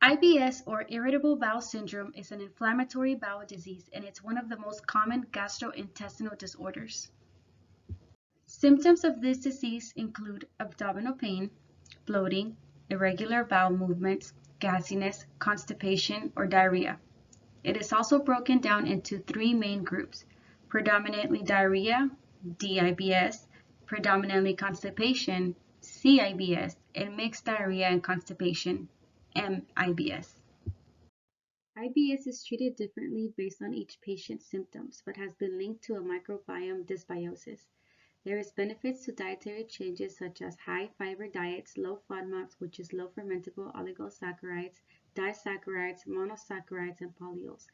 IBS, or irritable bowel syndrome, is an inflammatory bowel disease, and it's one of the most common gastrointestinal disorders. Symptoms of this disease include abdominal pain, bloating, irregular bowel movements, gassiness, constipation, or diarrhea. It is also broken down into three main groups: predominantly diarrhea, DIBS, predominantly constipation, CIBS, and mixed diarrhea and constipation, MIBS. IBS is treated differently based on each patient's symptoms, but has been linked to a microbiome dysbiosis. There is benefits to dietary changes such as high fiber diets, low FODMAPs, which is low fermentable oligosaccharides, disaccharides, monosaccharides, and polyols.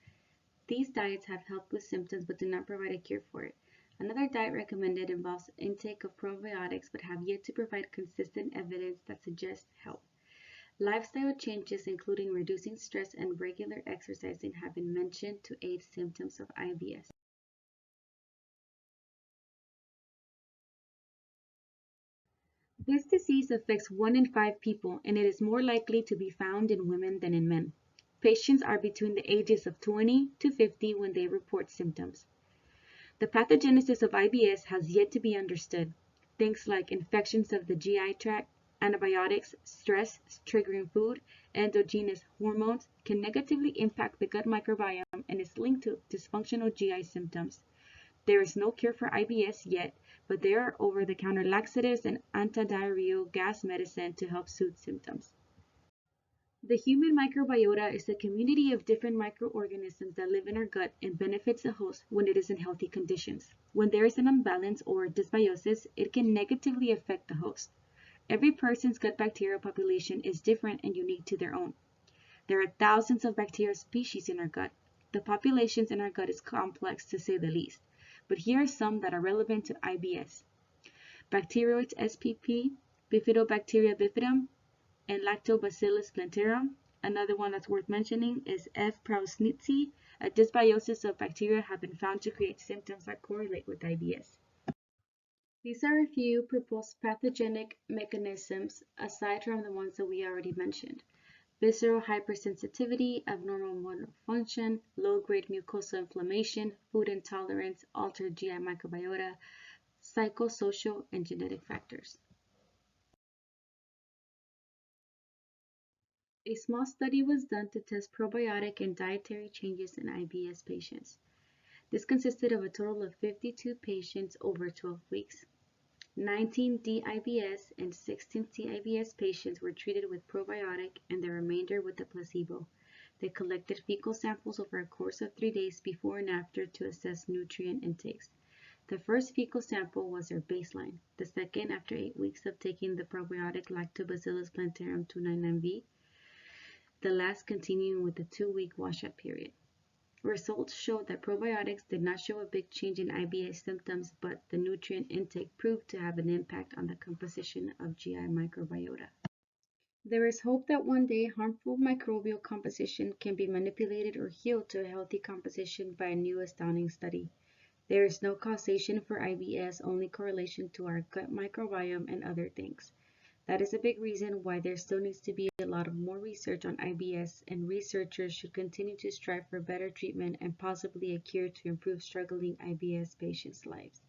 These diets have helped with symptoms but do not provide a cure for it. Another diet recommended involves intake of probiotics but have yet to provide consistent evidence that suggests help. Lifestyle changes, including reducing stress and regular exercising, have been mentioned to aid symptoms of IBS. This disease affects 1 in 5 people, and it is more likely to be found in women than in men. Patients are between the ages of 20 to 50 when they report symptoms. The pathogenesis of IBS has yet to be understood. Things like infections of the GI tract, antibiotics, stress triggering food, endogenous hormones can negatively impact the gut microbiome and is linked to dysfunctional GI symptoms. There is no cure for IBS yet, but there are over-the-counter laxatives and antidiarrheal gas medicine to help soothe symptoms. The human microbiota is a community of different microorganisms that live in our gut and benefits the host when it is in healthy conditions. When there is an imbalance or dysbiosis, it can negatively affect the host. Every person's gut bacterial population is different and unique to their own. There are thousands of bacterial species in our gut. The populations in our gut is complex to say the least, but here are some that are relevant to IBS. Bacteroides spp, Bifidobacteria bifidum, and Lactobacillus plantarum. Another one that's worth mentioning is F. prausnitzii. A dysbiosis of bacteria have been found to create symptoms that correlate with IBS. These are a few proposed pathogenic mechanisms aside from the ones that we already mentioned: visceral hypersensitivity, abnormal motor function, low-grade mucosal inflammation, food intolerance, altered GI microbiota, psychosocial, and genetic factors. A small study was done to test probiotic and dietary changes in IBS patients. This consisted of a total of 52 patients over 12 weeks. 19 DIBS and 16 CIBS patients were treated with probiotic and the remainder with the placebo. They collected fecal samples over a course of 3 days before and after to assess nutrient intakes. The first fecal sample was their baseline, the second after 8 weeks of taking the probiotic Lactobacillus plantarum 299V, the last continuing with the 2-week washout period. Results showed that probiotics did not show a big change in IBS symptoms, but the nutrient intake proved to have an impact on the composition of GI microbiota. There is hope that one day harmful microbial composition can be manipulated or healed to a healthy composition by a new astounding study. There is no causation for IBS, only correlation to our gut microbiome and other things. That is a big reason why there still needs to be a lot of more research on IBS, and researchers should continue to strive for better treatment and possibly a cure to improve struggling IBS patients' lives.